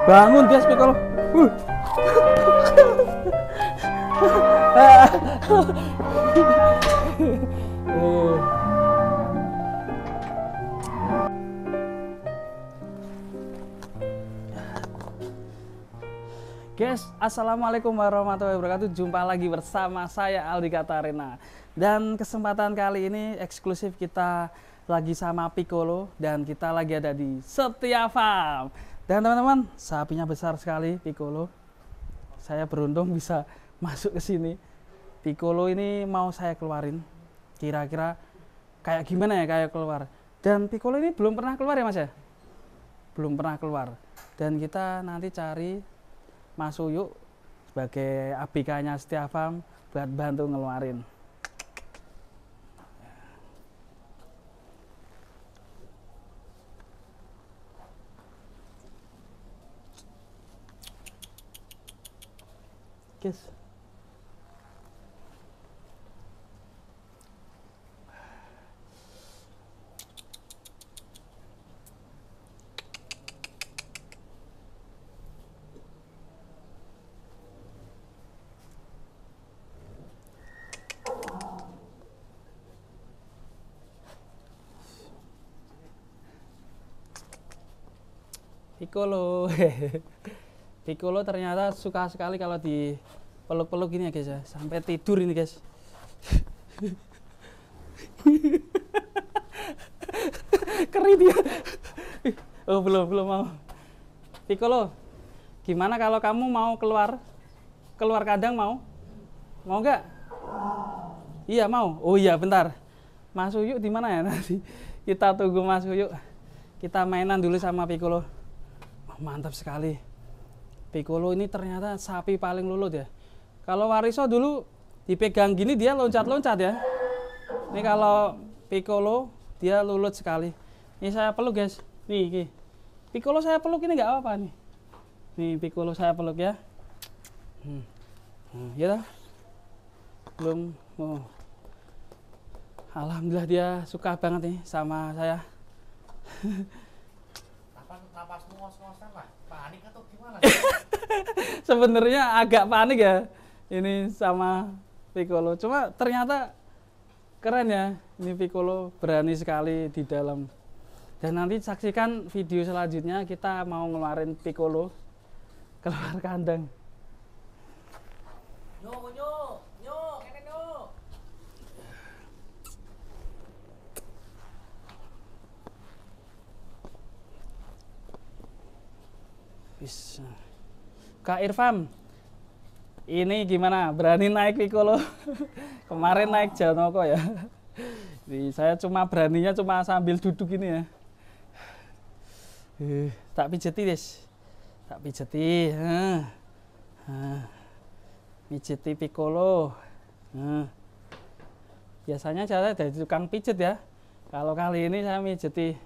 Bangun dia Piccolo. Guys, assalamualaikum warahmatullahi wabarakatuh. Jumpa lagi bersama saya Aldi Katarina. Dan kesempatan kali ini eksklusif kita lagi sama Piccolo dan kita lagi ada di Setia Farm. Dan teman-teman, sapinya besar sekali Piccolo. Saya beruntung bisa masuk ke sini. Piccolo ini mau saya keluarin. Kira-kira kayak gimana ya kayak keluar. Dan Piccolo ini belum pernah keluar ya Mas ya? Belum pernah keluar. Dan kita nanti cari Mas Uyuk sebagai ABK-nya Setia Farm buat bantu ngeluarin. Guys. Piccolo. Piccolo ternyata suka sekali kalau di peluk-peluk gini ya guys ya, sampai tidur ini guys. Keri dia. Oh belum mau. Piccolo, gimana kalau kamu mau keluar kandang mau nggak? Iya mau. Oh iya bentar. Mas Uyuk di mana ya nanti? Kita tunggu Mas Uyuk. Kita mainan dulu sama Piccolo. Mantap sekali. Piccolo ini ternyata sapi paling lulut ya. Kalau Wariso dulu dipegang gini dia loncat-loncat ya. Ini kalau Piccolo dia lulut sekali. Ini saya peluk guys. Nih. Piccolo saya peluk ini nggak apa-apa nih. Nih Piccolo saya peluk ya. Ya dah. Belum. Oh. Alhamdulillah dia suka banget nih sama saya. Napasmu ngos-ngosan lah, panik atau gimana? Sebenarnya agak panik ya ini sama Piccolo, cuma ternyata keren ya ini Piccolo, berani sekali di dalam. Dan nanti saksikan video selanjutnya kita mau ngeluarin Piccolo keluar kandang. Nyo, kene nyo. Bisa. Kak Irfan, ini gimana? Berani naik Piccolo? Kemarin naik Janoko ya. Jadi saya beraninya cuma sambil duduk ini ya. Tak pijeti guys. Tak pijeti. Pijeti Piccolo. Biasanya saya dari tukang pijet ya. Kalau kali ini saya pijeti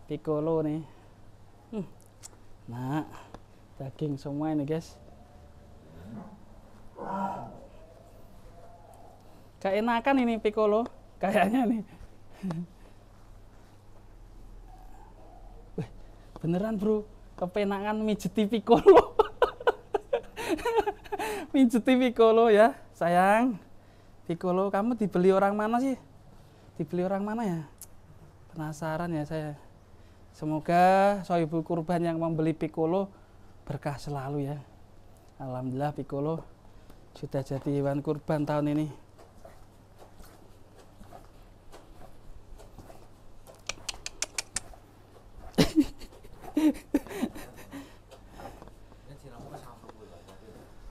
Piccolo nih. Nah, daging semua ini guys. Keenakan ini Piccolo kayaknya nih. Wih, beneran bro, kepenakan mijeti Piccolo. Mijeti Piccolo ya sayang. Piccolo kamu dibeli orang mana sih? Dibeli orang mana ya? Penasaran ya saya. Semoga sohibul kurban yang membeli Piccolo berkah selalu ya. Alhamdulillah Piccolo sudah jadi hewan kurban tahun ini.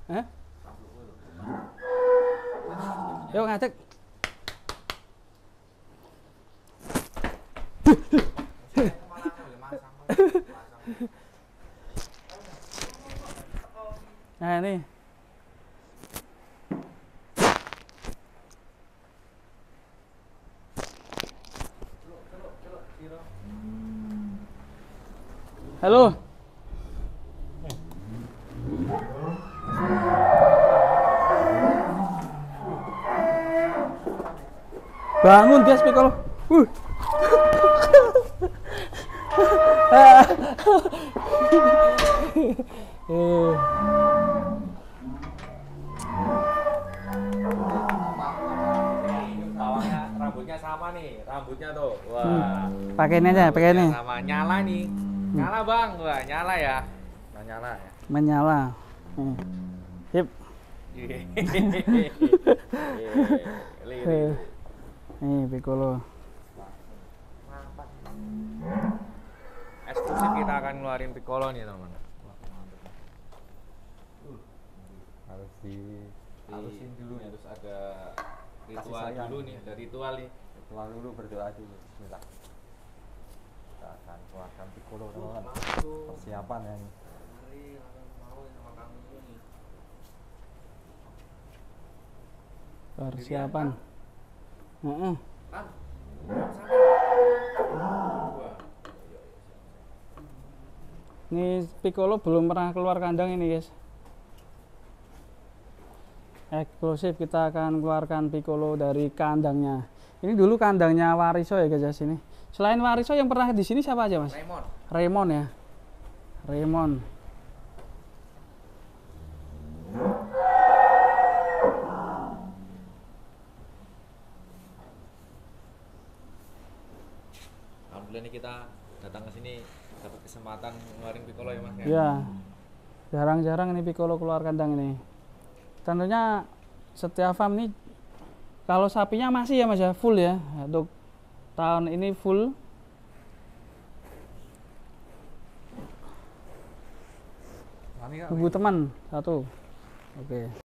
Hah? Yuk ngadek. Nah ini halo. Bangun dia Piccolo. Eh, Bawahnya rambutnya sama nih, rambutnya tuh. Wah. pakai ini aja, pakai ini. Rambutnya sama, nyala nih. Nyala bang, wah nyala ya. Nah, nyala ya. Menyala. Sip. Nih, Piccolo. Eksklusif kita akan ngeluarin Piccolo nih teman. Harusin dulu nih, harus ada ritual dulu nih, ada ritual nih. Ritual dulu, berdoa dulu. Bismillah. Kita akan keluarkan Piccolo teman-teman. Persiapan ya nih. Mari mau sama kamu nih. Persiapan. Heeh. Kan? Ini Piccolo belum pernah keluar kandang ini, guys. Eksklusif kita akan keluarkan Piccolo dari kandangnya. Ini dulu kandangnya Wariso ya, guys, sini. Selain Wariso yang pernah di sini siapa aja, Mas? Raymond. Raymond ya. Raymond. Alhamdulillah nih kita datang ke sini dapat kesempatan ngeluarin Piccolo ya Mas ya. Ya. Jarang-jarang ini Piccolo keluar kandang ini. Tentunya setiap farm nih kalau sapinya masih ya Mas ya, full ya. Untuk tahun ini full. Tunggu teman satu. Oke.